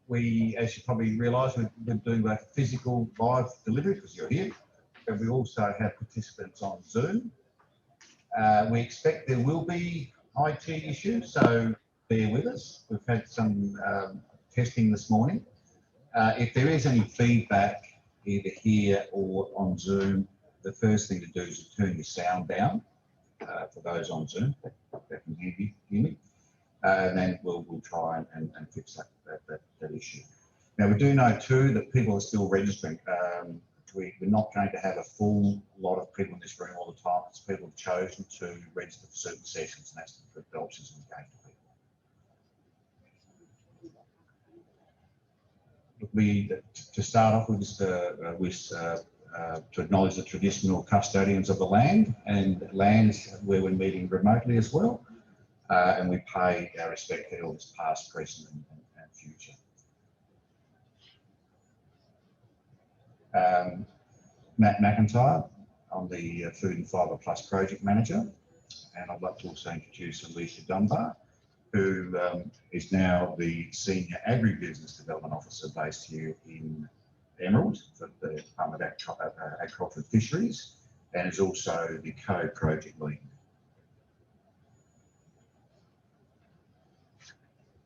We, as you probably realise, we're doing both physical live delivery because you're here, but we also have participants on Zoom. We expect there will be IT issues, so bear with us. We've had some testing this morning. If there is any feedback, either here or on Zoom, the first thing to do is to turn your sound down for those on Zoom that can hear me. And then we'll try and fix that issue. Now, we do know too that people are still registering. We're not going to have a full lot of people in this room all the time because people have chosen to register for certain sessions, and that's the options we gave to people. To start off, we just wish to acknowledge the traditional custodians of the land and lands where we're meeting remotely as well. And we pay our respect to elders past, present and future. Matt McIntyre, I'm the Food and Fibre Plus Project Manager, and I'd like to also introduce Alicia Dunbar, who is now the Senior Agribusiness Development Officer based here in Emerald for the Department of Agriculture and Fisheries, and is also the co-project lead.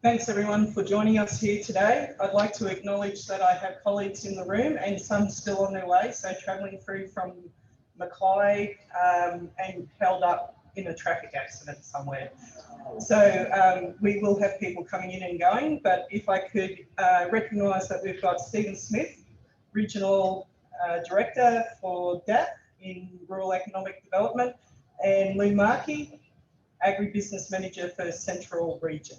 Thanks everyone for joining us here today. I'd like to acknowledge that I have colleagues in the room and some still on their way, so travelling through from Mackay and held up in a traffic accident somewhere. So we will have people coming in and going, but if I could recognise that we've got Stephen Smith, Regional Director for DAP in Rural Economic Development, and Lou Markey, Agribusiness Manager for Central Region.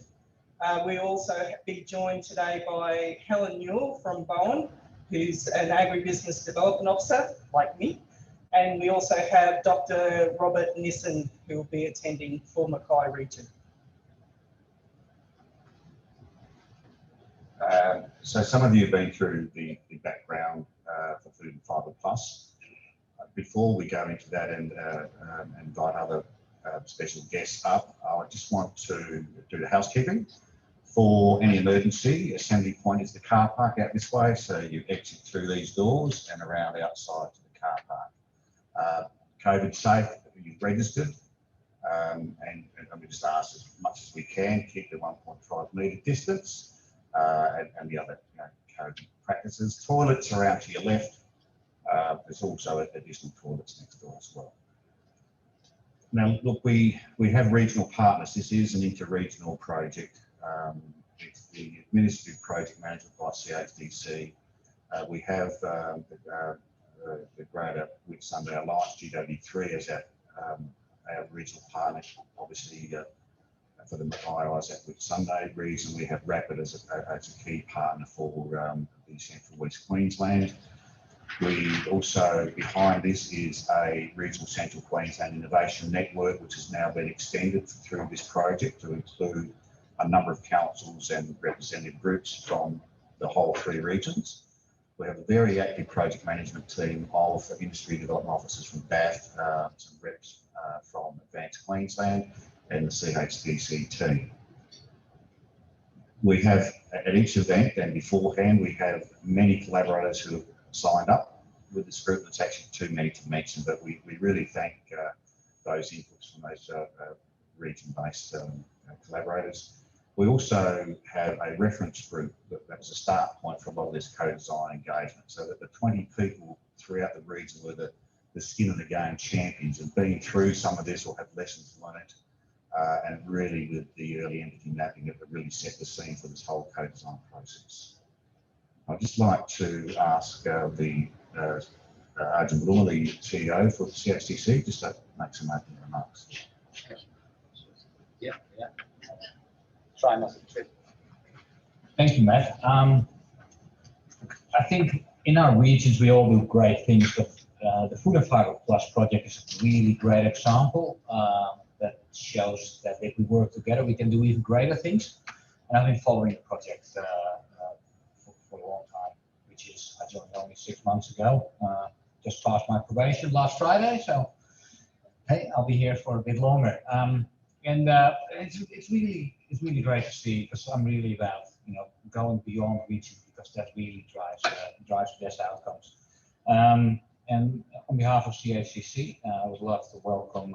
We also be joined today by Helen Newell from Bowen, who's an Agribusiness Development Officer, like me. And we also have Dr. Robert Nissen, who will be attending for Mackay Region. So some of you have been through the background for Food and Fibre Plus. Before we go into that and invite other special guests up, I just want to do the housekeeping. For any emergency, assembly point is the car park out this way, so you exit through these doors and around outside to the car park. COVID safe, you've registered, and we just ask as much as we can, keep the 1.5 metre distance, and the other COVID practices. Toilets are out to your left. There's also additional toilets next door as well. Now, look, we have regional partners. This is an inter-regional project. It's the administrative project management by CHDC. We have the Greater Whitsunday Alliance, GW3, as our regional partner. Obviously, for the Mackay Eyes at Whitsunday reason, we have Rapid as a key partner for the Central West Queensland. We also, behind this is a regional Central Queensland Innovation Network, which has now been extended through this project to include a number of councils and representative groups from the whole 3 regions. We have a very active project management team of industry development officers from BAF, some reps from Advanced Queensland, and the CHDC team. We have, at each event and beforehand, we have many collaborators who have signed up with this group. It's actually too many to mention, but we really thank those inputs from those region-based collaborators. We also have a reference group that was a start point for a lot of this co-design engagement, so that the 20 people throughout the region were the skin of the game champions and been through some of this or have lessons learned, and really with the early entity mapping that really set the scene for this whole co-design process. I'd just like to ask the Arjun Bluma, the CEO for the CHDC, just to make some opening remarks. Yeah. Try not to. Thank you, Matt. I think in our regions we all do great things, but the Food and Fibre Plus project is a really great example that shows that if we work together, we can do even greater things. And I've been following the project for a long time, which is I joined only 6 months ago. Just passed my probation last Friday, so hey, I'll be here for a bit longer. And it's really it's really great to see, because I'm really about, going beyond regions, because that really drives best outcomes. And on behalf of CHCC, I would love to welcome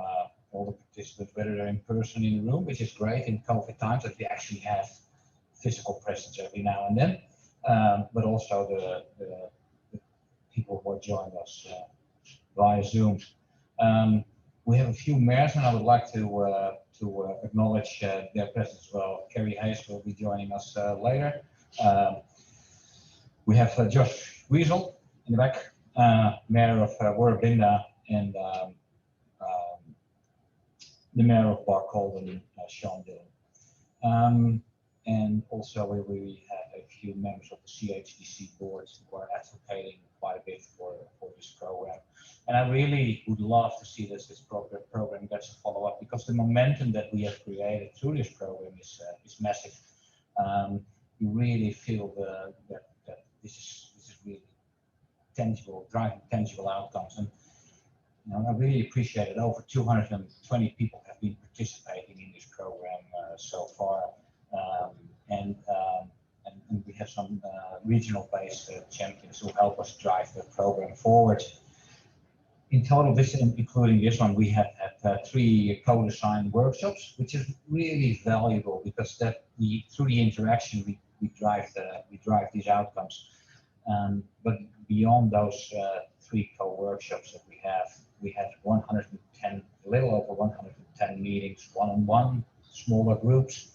all the participants, whether they're in person in the room, which is great in COVID times that we actually have physical presence every now and then, but also the people who are joining us via Zoom. We have a few mayors, and I would like to acknowledge their presence as well. Kerry Hayes will be joining us later. We have Josh Weasel in the back, Mayor of Warrabinda, and the Mayor of Barcaldine, Sean Dillon. And also we have a few members of the CHDC boards who are advocating quite a bit for this program. And I really would love to see this program gets a follow-up, because the momentum that we have created through this program is massive. You really feel that this is really tangible, driving tangible outcomes. And I really appreciate it. Over 220 people have been participating in this program so far. And we have some regional-based champions who help us drive the program forward. In total, including this one, we have had 3 co-design workshops, which is really valuable, because through the interaction we drive these outcomes. But beyond those 3 co-workshops that we had 110, a little over 110 meetings, one-on-one, smaller groups.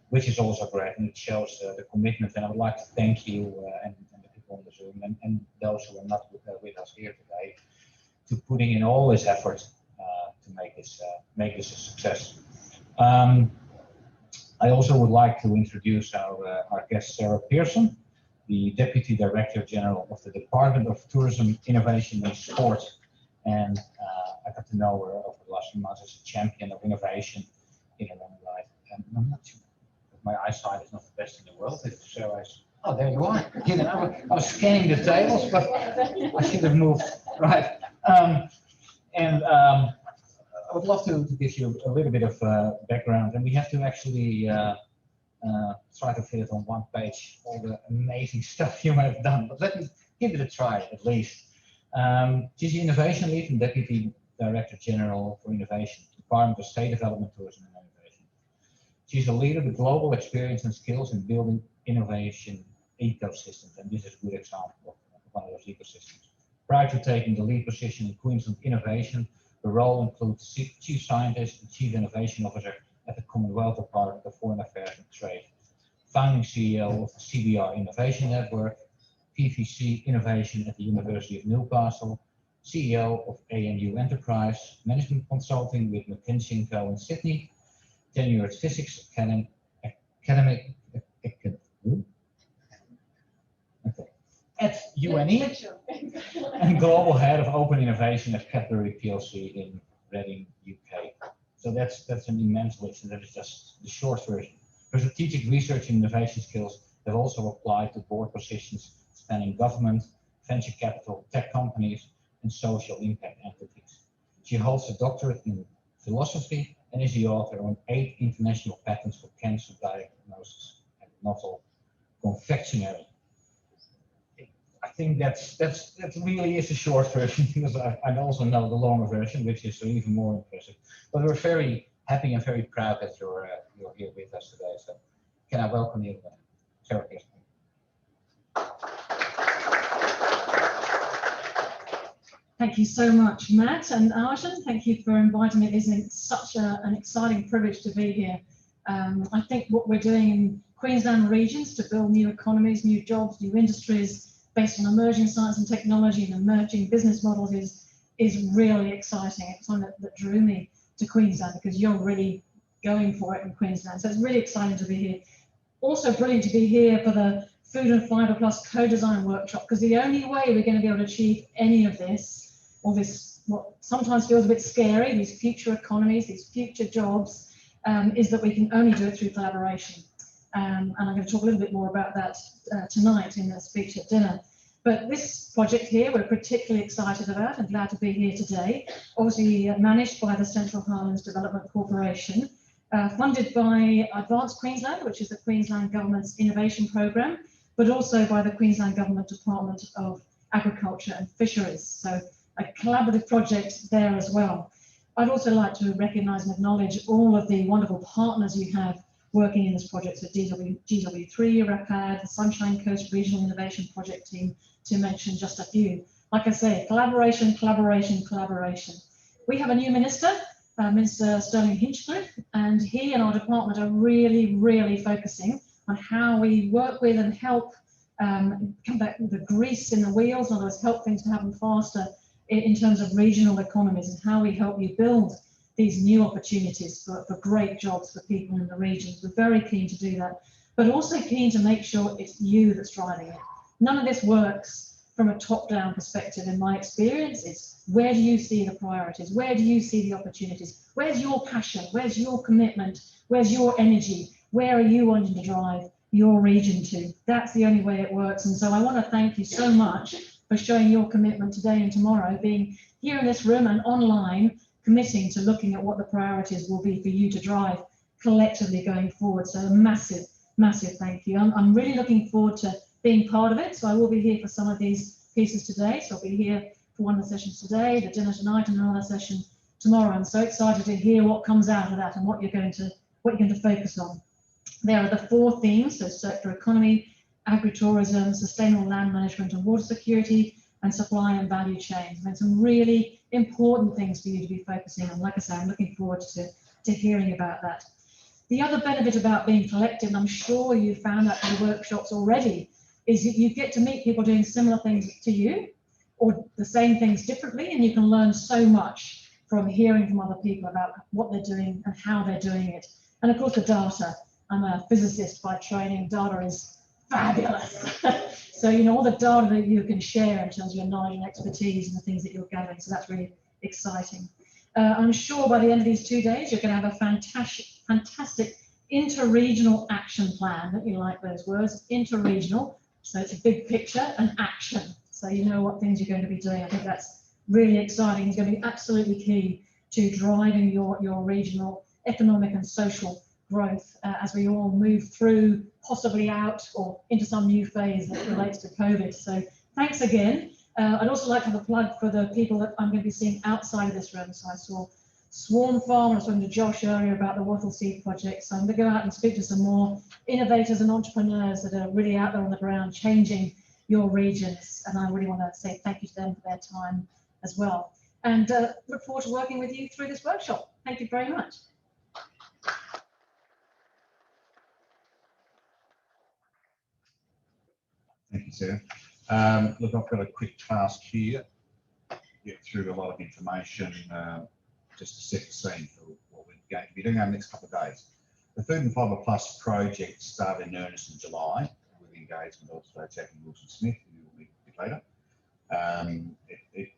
Which is also great, and it shows the commitment. And I would like to thank you and the people on the Zoom and those who are not with us here today, to putting in all this effort to make this a success. I also would like to introduce our guest, Sarah Pearson, the Deputy Director General of the Department of Tourism, Innovation and Sport. And I got to know her over the last few months as a champion of innovation in her own right. And I'm not sure, my eyesight is not the best in the world. Oh, there you are. I was scanning the tables, but I should have moved. Right. I would love to give you a little bit of background, and we have to actually try to fit it on one page, all the amazing stuff you have done. But let me give it a try at least. She's the Innovation Lead and Deputy Director General for Innovation, Department of State Development, Tourism and Innovation. She's a leader with global experience and skills in building innovation ecosystems, and this is a good example of one of those ecosystems. Prior to taking the lead position in Queensland Innovation, the role includes Chief Scientist and Chief Innovation Officer at the Commonwealth Department of Foreign Affairs and Trade, founding CEO of the CBR Innovation Network, PVC Innovation at the University of Newcastle, CEO of ANU Enterprise, Management Consulting with McKinsey & Co in Sydney, tenured Physics at UNE, and Global Head of Open Innovation at Cadbury PLC in Reading, UK. So that's an immense list, and that is just the short version. Her strategic research and innovation skills have also applied to board positions spanning government, venture capital, tech companies, and social impact entities. She holds a doctorate in philosophy and is the author on 8 international patents for cancer diagnosis and novel confectionery. I think that really is a short version, because I also know the longer version, which is even more impressive. But we're very happy and very proud that you're here with us today. So can I welcome you, Sarah Pearson? Thank you so much, Matt and Arjun. Thank you for inviting me. It is such an exciting privilege to be here. I think what we're doing in Queensland regions to build new economies, new jobs, new industries based on emerging science and technology and emerging business models is really exciting. It's something that drew me to Queensland, because you're really going for it in Queensland. So it's really exciting to be here. Also brilliant to be here for the Food and Fibre Plus co-design workshop, because the only way we're going to be able to achieve any of this, or this what sometimes feels a bit scary, these future economies, these future jobs, is that we can only do it through collaboration. And I'm going to talk a little bit more about that tonight in the speech at dinner. But this project here, we're particularly excited about and glad to be here today. Obviously managed by the Central Highlands Development Corporation. funded by Advanced Queensland, which is the Queensland Government's innovation program, but also by the Queensland Government Department of Agriculture and Fisheries. So a collaborative project there as well. I'd also like to recognise and acknowledge all of the wonderful partners you have working in this project, so GW3, RAPAD, the Sunshine Coast Regional Innovation Project Team, to mention just a few. Like I say, collaboration, collaboration, collaboration. We have a new minister, Minister Sterling Hinchcliffe, and he and our department are really, really focusing on how we work with and help come back with the grease in the wheels, in other words, help things to happen faster in terms of regional economies, and how we help you build these new opportunities for great jobs for people in the regions. We're very keen to do that, but also keen to make sure it's you that's driving it. None of this works from a top-down perspective in my experience. It's where do you see the priorities? Where do you see the opportunities? Where's your passion? Where's your commitment? Where's your energy? Where are you wanting to drive your region to? That's the only way it works. And so I want to thank you so much for showing your commitment today and tomorrow, being here in this room and online, committing to looking at what the priorities will be for you to drive collectively going forward. So a massive, massive thank you. I'm really looking forward to being part of it. So I will be here for some of these pieces today. So I'll be here for one of the sessions today, the dinner tonight, and another session tomorrow. I'm so excited to hear what comes out of that and what you're going to focus on. There are the 4 themes, so circular economy, agritourism, sustainable land management and water security, and supply and value chains. And some really important things for you to be focusing on. Like I say, I'm looking forward to hearing about that. The other benefit about being collective, and I'm sure you found that in the workshops already, is that you get to meet people doing similar things to you, or the same things differently, and you can learn so much from hearing from other people about what they're doing and how they're doing it. And of course, the data. I'm a physicist by training. Data is fabulous. So, you know, all the data that you can share in terms of your knowledge and expertise and the things that you're gathering. So that's really exciting. I'm sure by the end of these 2 days, you're going to have a fantastic inter-regional action plan. Don't you like those words? Inter-regional. So it's a big picture and action. So you know what things you're going to be doing. I think that's really exciting. It's going to be absolutely key to driving your regional economic and social growth as we all move through, possibly out or into some new phase that relates to COVID. So thanks again. I'd also like to have a plug for the people that I'm going to be seeing outside of this room. So I saw Swarm Farm, I was talking to Josh earlier about the Wattle Seed Project. So I'm going to go out and speak to some more innovators and entrepreneurs that are really out there on the ground changing your regions. And I really want to say thank you to them for their time as well. And look forward to working with you through this workshop. Thank you very much. Thank you, Sarah. Look, I've got a quick task here. Get through a lot of information just to set the scene for what we're going to be doing over the next couple of days. The Food and Fibre Plus project started in earnest in July with the engagement of Jackie Wilson-Smith, who will meet a bit later. It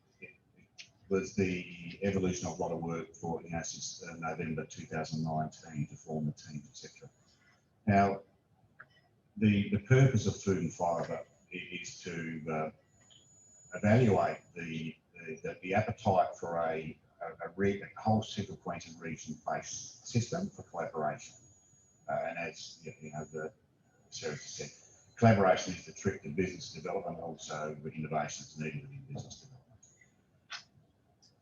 was the evolution of a lot of work for, you know, since November 2019 to form the team, etc. Now, the purpose of Food and Fibre is to evaluate the appetite for a whole Central Queensland region-based system for collaboration. And as you know, Sarah said, collaboration is the trick to business development, also with innovation is needed within business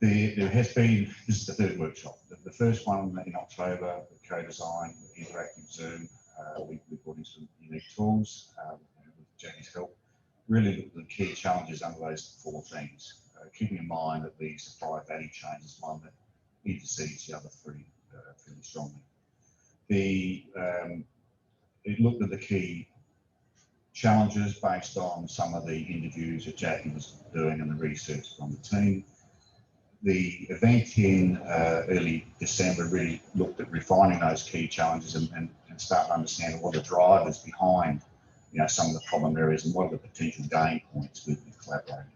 development. There has been, this is the 3rd workshop. The first one in October, the co-design, interactive Zoom. We brought in some unique tools with Jackie's help. Really looked at the key challenges under those 4 things, keeping in mind that the supply value chain is one that intercedes the other 3 fairly strongly. It looked at the key challenges based on some of the interviews that Jackie was doing and the research from the team. The event in early December really looked at refining those key challenges and start understanding what are the drivers behind, you know, some of the problem areas and what are the potential gain points with collaborating.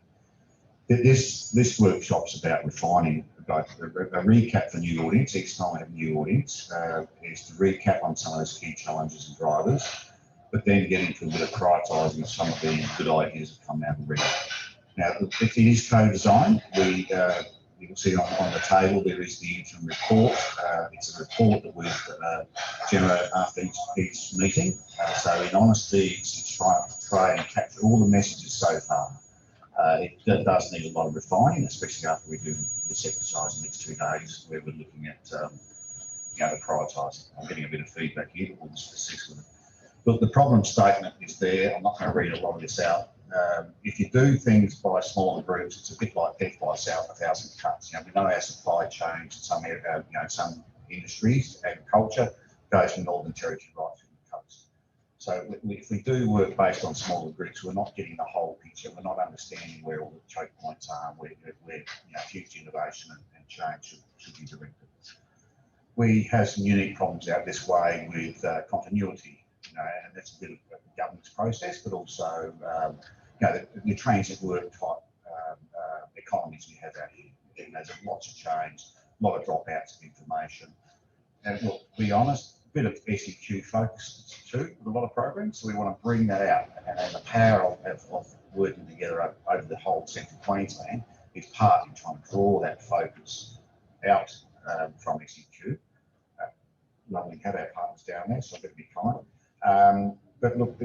This workshop's about refining, both a recap for new audience. Each time we have a new audience is to recap on some of those key challenges and drivers, but then get into a bit of prioritising some of the good ideas that come out already. Now, it is co-designed. you can see on the table there is the interim report. It's a report that we generate after each meeting. So in honesty, it's try and capture all the messages so far. It does need a lot of refining, especially after we do this exercise in the next 2 days, where we're looking at the prioritising. I'm getting a bit of feedback here, but we'll just assist with it. Look, the problem statement is there. I'm not going to read a lot of this out. If you do things by smaller groups, it's a bit like death by south, 1,000 cuts. We know our supply chains in some industries, agriculture goes from Northern Territory right through the coast. So if we do work based on smaller groups, we're not getting the whole picture. We're not understanding where all the choke points are, where future innovation and change should be directed. We have some unique problems out this way with continuity, and that's a bit of a governance process, but also the transit work type economies we have out here. Again, there's lots of change, a lot of dropouts of information. And look, to be honest, a bit of SEQ focus too with a lot of programs. So we want to bring that out, and the power of working together over the whole Central Queensland is part in trying to draw that focus out from SEQ. Lovely to have our partners down there, so I've got to be kind. But look,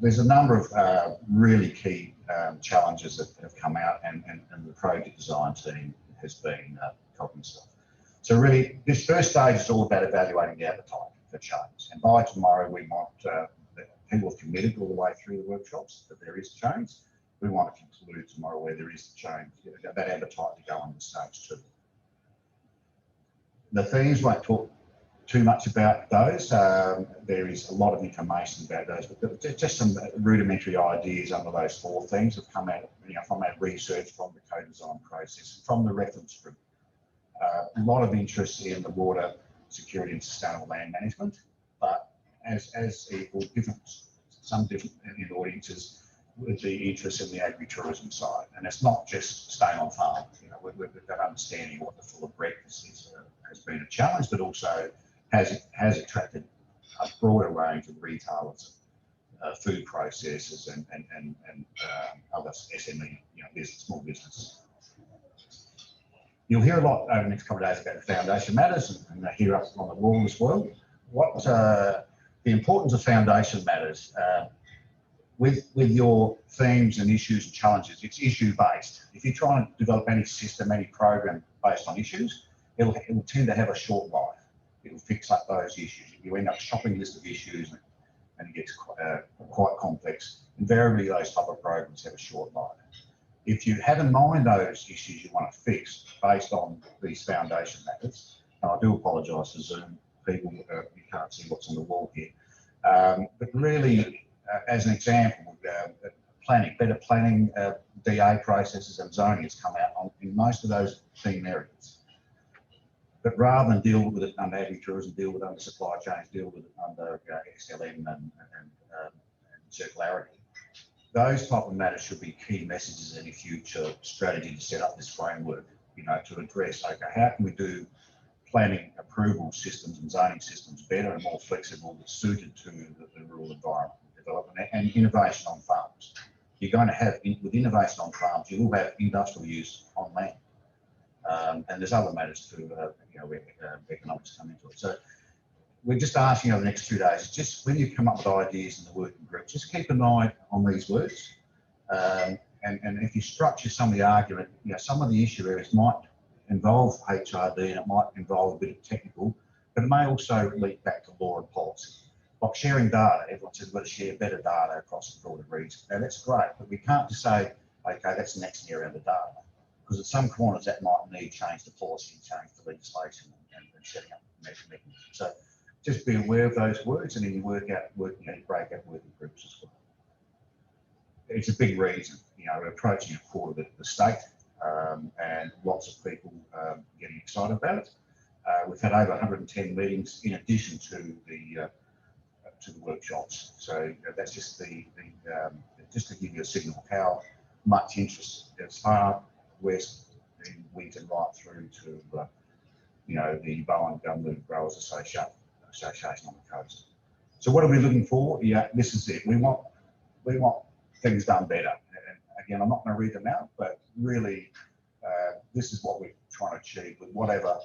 there's a number of really key challenges that have come out, and the project design team has been cognizant of. So really, this first stage is all about evaluating the appetite for change. And by tomorrow, we want people have committed all the way through the workshops that there is change. We want to conclude tomorrow where there is change, that appetite to go on the stage too. The themes won't talk too much about those. There is a lot of information about those, but just some rudimentary ideas under those 4 themes have come out from our research, from the co-design process, from the reference group. A lot of interest in the water security and sustainable land management, but as equal, some different audiences with the interest in the agri-tourism side. And it's not just staying on farm. We've got understanding what the full of breakfast has been a challenge, but also has attracted a broader range of retailers, food processors, and other SME, small business. You'll hear a lot over the next couple of days about the foundation matters, and hear up on the wall as well. What the importance of foundation matters with your themes and issues and challenges. It's issue based. If you're trying to develop any system, any program based on issues, it'll tend to have a short life. It'll fix up those issues. You end up shopping list of issues, and it gets quite complex. Invariably, those type of programs have a short life. If you have in mind those issues you want to fix based on these foundation matters, and I do apologise to Zoom people, you can't see what's on the wall here, but really, as an example, better planning, DA processes and zoning has come out in most of those theme areas. But rather than deal with it under agri-tourism, deal with it under supply chains, deal with it under XLM and circularity, those type of matters should be key messages in any future strategy to set up this framework, to address, okay, how can we do planning approval systems and zoning systems better and more flexible, that's suited to the rural environment development and innovation on farms. You're going to have, with innovation on farms, you will have industrial use on land. And there's other matters too, where economics come into it. So we're just asking over the next 2 days, just when you come up with ideas in the working group, just keep an eye on these words. And if you structure some of the argument, some of the issue areas might involve HRD and it might involve a bit of technical, but it may also lead back to law and policy. Like sharing data, everyone says we've got to share better data across the broader region. Now that's great, but we can't just say, okay, that's the next area of the data. Because at some corners that might need change to policy, change to legislation, and setting up mechanisms. So just be aware of those words, and then you break out working groups as well. It's a big region. We're approaching a quarter of the state, and lots of people getting excited about it. We've had over 110 meetings in addition to the workshops. So that's just just to give you a signal of how much interest as far west in Winton right through to the Bowen Gumwood Growers Association on the coast. So what are we looking for? Yeah, this is it. We want things done better. And again, I'm not going to read them out, but really this is what we're trying to achieve with whatever,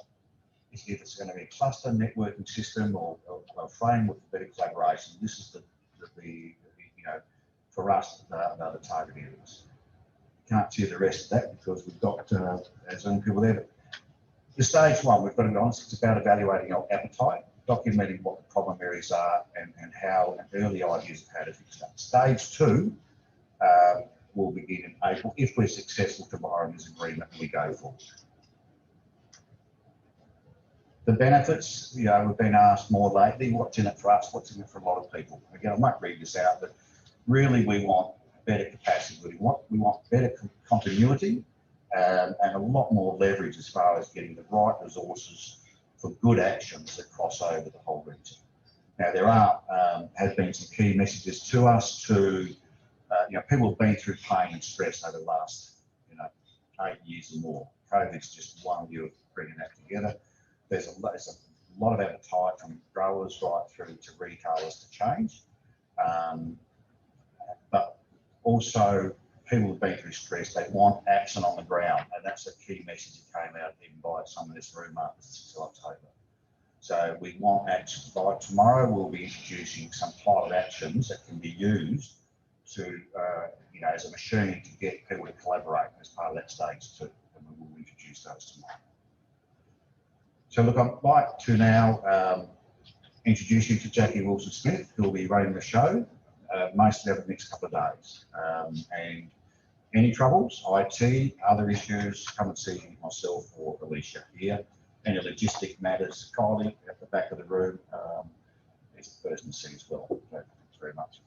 if it's going to be a cluster networking system or a framework for better collaboration. This is the for us, the target areas. Can't see the rest of that because we've got as many people there. But the stage one, we've got to be honest, it's about evaluating our appetite, documenting what the problem areas are and how early ideas of how to fix that. Stage two will begin in April. If we're successful tomorrow in this agreement, we go forward. The benefits, we've been asked more lately, what's in it for us, what's in it for a lot of people. Again, I might read this out, but really we want better capacity. We want better continuity and a lot more leverage as far as getting the right resources for good actions that cross over the whole region. Now, there has been some key messages to us people have been through pain and stress over the last 8 years or more. COVID's just one view of bringing that together. There's a lot of appetite from growers right through to retailers to change. But also people have been through stress, they want action on the ground, and that's a key message that came out even by some of this room after the 6th of October. So we want action. By tomorrow, we'll be introducing some pilot actions that can be used to, as a machine to get people to collaborate as part of that stage 2, and we will introduce those tomorrow. So look, I'd like to now introduce you to Jackie Wilson-Smith, who will be running the show mostly over the next couple of days. And any troubles, IT, other issues, come and see myself or Alicia here. Any logistic matters, Kylie at the back of the room is the person to see as well. So thanks very much.